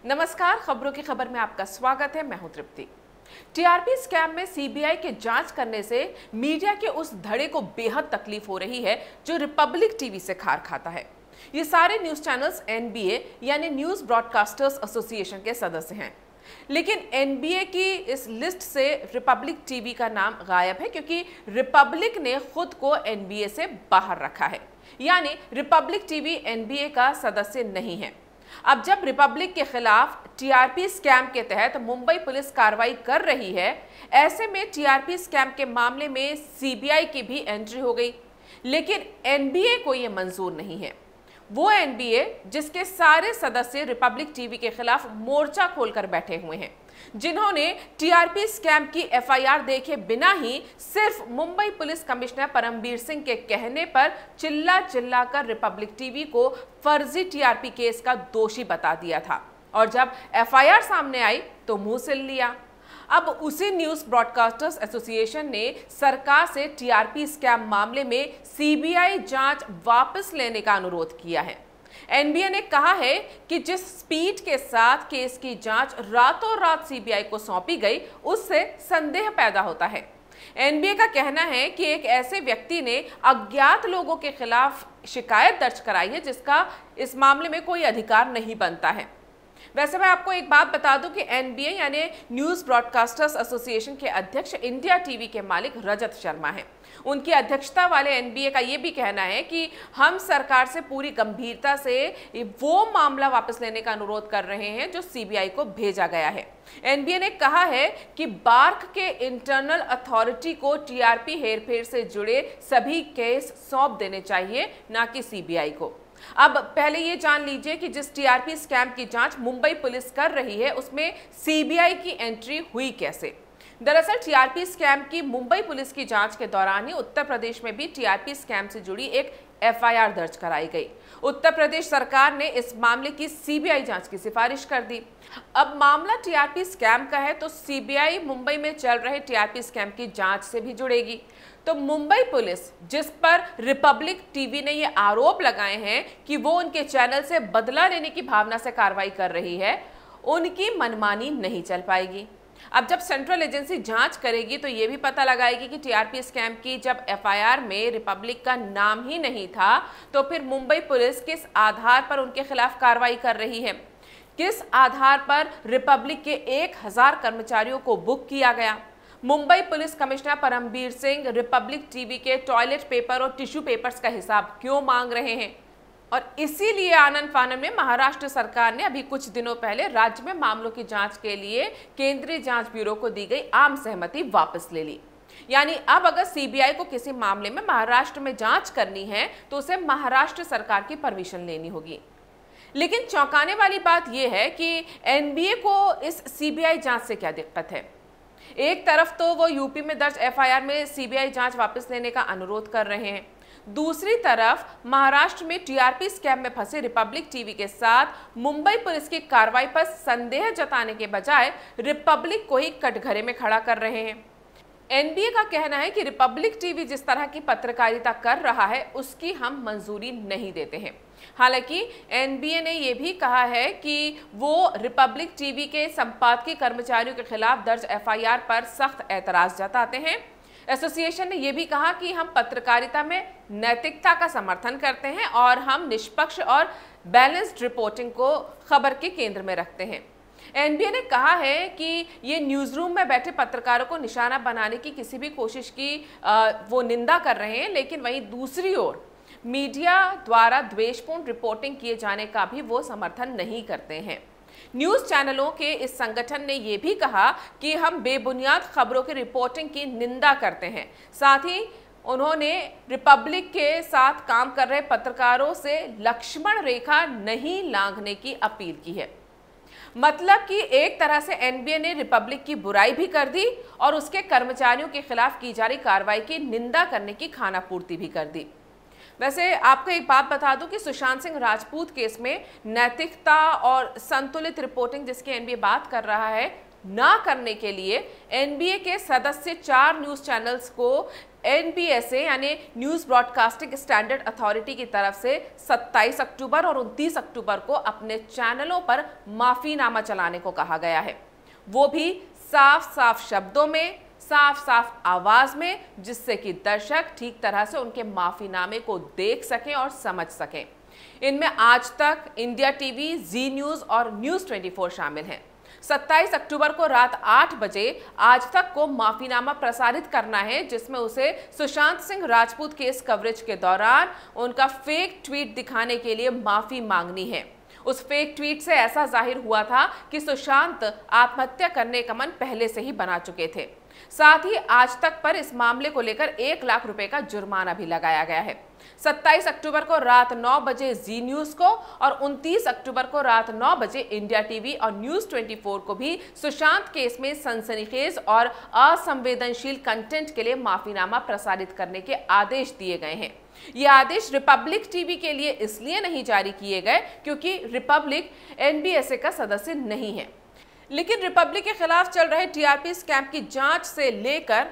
नमस्कार, खबरों की खबर में आपका स्वागत है। मैं हूं तृप्ति। टीआरपी स्कैम में सीबीआई के जांच करने से मीडिया के उस धड़े को बेहद तकलीफ हो रही है जो रिपब्लिक टीवी से खार खाता है। ये सारे न्यूज चैनल्स एनबीए यानी न्यूज ब्रॉडकास्टर्स एसोसिएशन के सदस्य हैं, लेकिन एनबीए की इस लिस्ट से रिपब्लिक टीवी का नाम गायब है क्योंकि रिपब्लिक ने खुद को एनबीए से बाहर रखा है, यानी रिपब्लिक टीवी एनबीए का सदस्य नहीं है। अब जब रिपब्लिक के खिलाफ टीआरपी स्कैम के तहत मुंबई पुलिस कार्रवाई कर रही है, ऐसे में टीआरपी स्कैम के मामले में सीबीआई की भी एंट्री हो गई, लेकिन एनबीए को यह मंजूर नहीं है। वो एनबीए जिसके सारे सदस्य रिपब्लिक टीवी के खिलाफ मोर्चा खोलकर बैठे हुए हैं, जिन्होंने टीआरपी स्कैम की एफआईआर देखे बिना ही सिर्फ मुंबई पुलिस कमिश्नर परमबीर सिंह के कहने पर चिल्ला कर रिपब्लिक टीवी को फर्जी टीआरपी केस का दोषी बता दिया था, और जब एफआईआर सामने आई तो मुंह सिल लिया। अब उसी न्यूज ब्रॉडकास्टर्स एसोसिएशन ने सरकार से टीआरपी स्कैम मामले में सीबीआई जांच वापस लेने का अनुरोध किया है। एनबीए ने कहा है कि जिस स्पीड के साथ केस की जांच रातों रात सीबीआई को सौंपी गई, उससे संदेह पैदा होता है। एनबीए का कहना है कि एक ऐसे व्यक्ति ने अज्ञात लोगों के खिलाफ शिकायत दर्ज कराई है जिसका इस मामले में कोई अधिकार नहीं बनता है। वैसे मैं आपको एक बात बता दूं कि एनबीए यानी न्यूज ब्रॉडकास्टर्स एसोसिएशन के अध्यक्ष इंडिया टीवी के मालिक रजत शर्मा हैं। उनकी अध्यक्षता वाले एनबीए का यह भी कहना है कि हम सरकार से पूरी गंभीरता से वो मामला वापस लेने का अनुरोध कर रहे हैं जो सीबीआई को भेजा गया है। एनबीए ने कहा है कि बार्क के इंटरनल अथॉरिटी को टीआरपी हेरफेर से जुड़े सभी केस सौंप देने चाहिए, ना कि सीबीआई को। अब पहले ये जान लीजिए कि जिस टीआरपी स्कैम की जांच मुंबई पुलिस कर रही है उसमें सीबीआई की एंट्री हुई कैसे। दरअसल टीआरपी स्कैम की मुंबई पुलिस की जांच के दौरान ही उत्तर प्रदेश में भी टीआरपी स्कैम से जुड़ी एक एफआईआर दर्ज कराई गई। उत्तर प्रदेश सरकार ने इस मामले की सीबीआई जांच की सिफारिश कर दी। अब मामला टीआरपी स्कैम का है तो सीबीआई मुंबई में चल रहे टीआरपी स्कैम की जांच से भी जुड़ेगी। तो मुंबई पुलिस, जिस पर रिपब्लिक टीवी ने ये आरोप लगाए हैं कि वो उनके चैनल से बदला लेने की भावना से कार्रवाई कर रही है, उनकी मनमानी नहीं चल पाएगी। अब जब सेंट्रल एजेंसी जांच करेगी तो ये भी पता लगाएगी कि टीआरपी स्कैम की जब एफआईआर में रिपब्लिक का नाम ही नहीं था, तो फिर मुंबई पुलिस किस आधार पर उनके खिलाफ कार्रवाई कर रही है, किस आधार पर रिपब्लिक के 1000 कर्मचारियों को बुक किया गया। Mumbai police commissioner Parambir Singh Republic TV के टॉयलेट पेपर और टिश्यू पेपर्स का हिसाब क्यों मांग रहे हैं, और इसीलिए आनन फानन में महाराष्ट्र सरकार ने अभी कुछ दिनों पहले राज्य में मामलों की जांच के लिए केंद्रीय जांच ब्यूरो को दी गई आम सहमति वापस ले ली। यानी अब अगर सीबीआई को किसी मामले में महाराष्ट्र में जांच करनी है तो उसे महाराष्ट्र सरकार की परमिशन लेनी होगी। लेकिन चौंकाने वाली बात यह है कि एनबीए को इस सीबीआई जांच से क्या दिक्कत है। एक तरफ तो वो यूपी में दर्ज एफआईआर में सीबीआई जांच वापस लेने का अनुरोध कर रहे हैं, दूसरी तरफ महाराष्ट्र में टीआरपी स्कैम में फंसे रिपब्लिक टीवी के साथ मुंबई पुलिस की कार्रवाई पर संदेह जताने के बजाय रिपब्लिक को ही कटघरे में खड़ा कर रहे हैं। एनबीए का कहना है कि रिपब्लिक टीवी जिस तरह की पत्रकारिता कर रहा है उसकी हम मंजूरी नहीं देते हैं। हालांकि एनबीए ने यह भी कहा है कि वो रिपब्लिक टीवी के संपादकीय कर्मचारियों के खिलाफ दर्ज एफआईआर पर सख्त एतराज जताते हैं। एसोसिएशन ने यह भी कहा कि हम पत्रकारिता में नैतिकता का समर्थन करते हैं और हम निष्पक्ष और बैलेंस्ड रिपोर्टिंग को खबर के केंद्र में रखते हैं। एनबीए ने कहा है कि ये न्यूज़ रूम में बैठे पत्रकारों को निशाना बनाने की किसी भी कोशिश की वो निंदा कर रहे हैं, लेकिन वहीं दूसरी ओर मीडिया द्वारा द्वेषपूर्ण रिपोर्टिंग किए जाने का भी वो समर्थन नहीं करते हैं। न्यूज़ चैनलों के इस संगठन ने यह भी कहा कि हम बेबुनियाद खबरों की रिपोर्टिंग की निंदा करते हैं। साथ ही उन्होंने रिपब्लिक के साथ काम कर रहे पत्रकारों से लक्ष्मण रेखा नहीं लांघने की अपील की है। मतलब कि एक तरह से एनबीए ने रिपब्लिक की बुराई भी कर दी और उसके कर्मचारियों के खिलाफ की जा रही कार्रवाई की निंदा करने की खानापूर्ति भी कर दी। वैसे आपको एक बात बता दूं कि सुशांत सिंह राजपूत केस में नैतिकता और संतुलित रिपोर्टिंग जिसकी एनबीए बात कर रहा है ना करने के लिए एनबीए के सदस्य 4 न्यूज चैनल्स को NBSA यानी न्यूज ब्रॉडकास्टिंग स्टैंडर्ड अथॉरिटी की तरफ से 27 अक्टूबर और 29 अक्टूबर को अपने चैनलों पर माफीनामा चलाने को कहा गया है, वो भी साफ साफ शब्दों में, साफ साफ आवाज में, जिससे कि दर्शक ठीक तरह से उनके माफीनामे को देख सकें और समझ सकें। इनमें आज तक, इंडिया टीवी, जी न्यूज और न्यूज 24 शामिल हैं। 27 अक्टूबर को रात 8 बजे आज तक को माफीनामा प्रसारित करना है, जिसमें उसे सुशांत सिंह राजपूत केस कवरेज के दौरान उनका फेक ट्वीट दिखाने के लिए माफी मांगनी है। उस फेक ट्वीट से ऐसा जाहिर हुआ था कि सुशांत आत्महत्या करने का मन पहले से ही बना चुके थे। साथ ही आज तक पर इस मामले को लेकर 1 लाख रुपए का जुर्माना भी लगाया गया है। 27 अक्टूबर को रात 9 बजे जी न्यूज को और 29 अक्टूबर को रात 9 बजे इंडिया टीवी और न्यूज 24 को भी सुशांत केस में सनसनीखेज और असंवेदनशील कंटेंट के लिए माफीनामा प्रसारित करने के आदेश दिए गए हैं। ये आदेश रिपब्लिक टीवी के लिए इसलिए नहीं जारी किए गए क्योंकि रिपब्लिक NBSA का सदस्य नहीं है। लेकिन रिपब्लिक के खिलाफ चल रहे TRP स्कैम की जांच से लेकर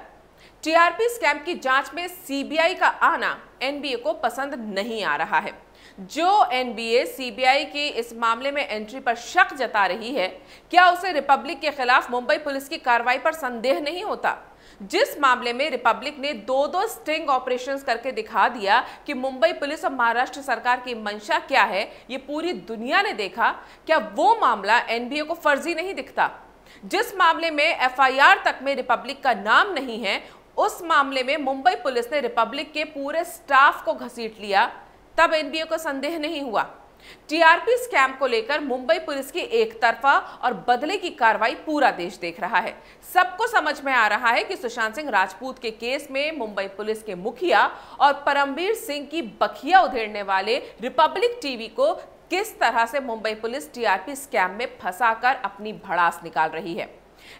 TRP स्कैम की जांच में CBI का आना NBA को पसंद नहीं आ रहा है। जो NBA CBI की इस मामले में एंट्री पर शक जता रही है, क्या उसे रिपब्लिक के खिलाफ मुंबई पुलिस की कार्रवाई पर संदेह नहीं होता? जिस मामले में रिपब्लिक ने 2 स्टिंग ऑपरेशंस करके दिखा दिया कि मुंबई पुलिस और महाराष्ट्र सरकार की मंशा क्या है, ये पूरी दुनिया ने देखा, क्या वो मामला NBA को फर्जी नहीं दिखता? जिस मामले में FIR तक में रिपब्लिक का नाम नहीं है, उस मामले में मुंबई पुलिस ने रिपब्लिक के पूरे स्टाफ को घसीट लिया, तब NBA को संदेह नहीं हुआ। TRP स्कैम को लेकर मुंबई पुलिस की एक तरफा और बदले की कार्रवाई पूरा देश देख रहा है। सबको समझ में आ रहा है कि सुशांत सिंह राजपूत के केस में मुंबई पुलिस के मुखिया और परमवीर सिंह की बखिया उधेड़ने वाले रिपब्लिक टीवी को किस तरह से मुंबई पुलिस TRP स्कैम में फंसाकर अपनी भड़ास निकाल रही है।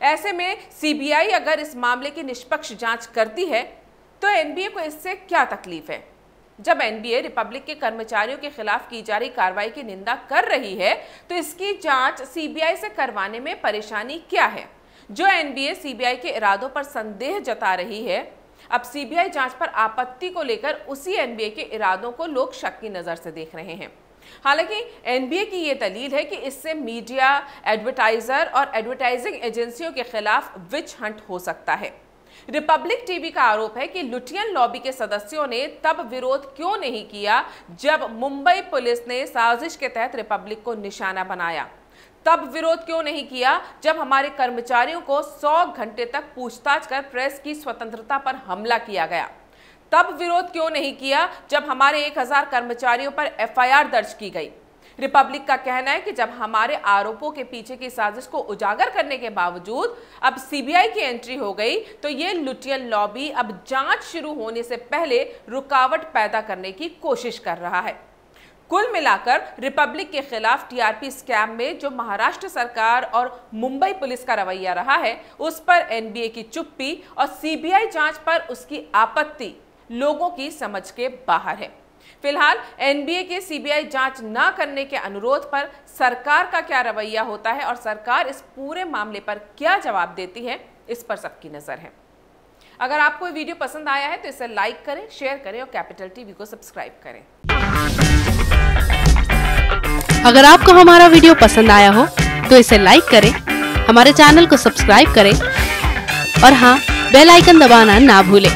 ऐसे में CBI अगर इस मामले की निष्पक्ष जांच करती है तो NBA को इससे क्या तकलीफ है? जब NBA रिपब्लिक के कर्मचारियों के खिलाफ की जा रही कार्रवाई की निंदा कर रही है, तो इसकी जांच CBI से करवाने में परेशानी क्या है? जो NBA CBI के इरादों पर संदेह जता रही है, अब CBI जांच पर आपत्ति को लेकर उसी NBA के इरादों को लोग शक की नजर से देख रहे हैं। हालांकि NBA की ये दलील है कि इससे मीडिया, एडवर्टाइजर और एडवर्टाइजिंग एजेंसियों के खिलाफ विच हंट हो सकता है। रिपब्लिक टीवी का आरोप है कि लुटियन लॉबी के सदस्यों ने तब विरोध क्यों नहीं किया जब मुंबई पुलिस ने साजिश के तहत रिपब्लिक को निशाना बनाया? तब विरोध क्यों नहीं किया जब हमारे कर्मचारियों को 100 घंटे तक पूछताछ कर प्रेस की स्वतंत्रता पर हमला किया गया? तब विरोध क्यों नहीं किया जब हमारे 1000 कर्मचारियों पर FIR दर्ज की गई? रिपब्लिक का कहना है कि जब हमारे आरोपों के पीछे की साजिश को उजागर करने के बावजूद अब CBI की एंट्री हो गई, तो ये लुटियन लॉबी अब जांच शुरू होने से पहले रुकावट पैदा करने की कोशिश कर रहा है। कुल मिलाकर रिपब्लिक के खिलाफ TRP स्कैम में जो महाराष्ट्र सरकार और मुंबई पुलिस का रवैया रहा है, उस पर NBA की चुप्पी और CBI जांच पर उसकी आपत्ति लोगों की समझ के बाहर है। फिलहाल NBA के CBI जांच न करने के अनुरोध पर सरकार का क्या रवैया होता है और सरकार इस पूरे मामले पर क्या जवाब देती है, इस पर सबकी नजर है। अगर आपको ये वीडियो पसंद आया है तो इसे लाइक करें, शेयर करें और कैपिटल टीवी को सब्सक्राइब करें। अगर आपको हमारा वीडियो पसंद आया हो तो इसे लाइक करें, हमारे चैनल को सब्सक्राइब करें और हाँ, बेल आइकन दबाना ना भूलें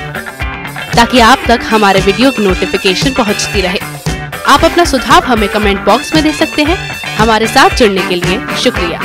ताकि आप तक हमारे वीडियो की नोटिफिकेशन पहुंचती रहे। आप अपना सुझाव हमें कमेंट बॉक्स में दे सकते हैं। हमारे साथ जुड़ने के लिए शुक्रिया।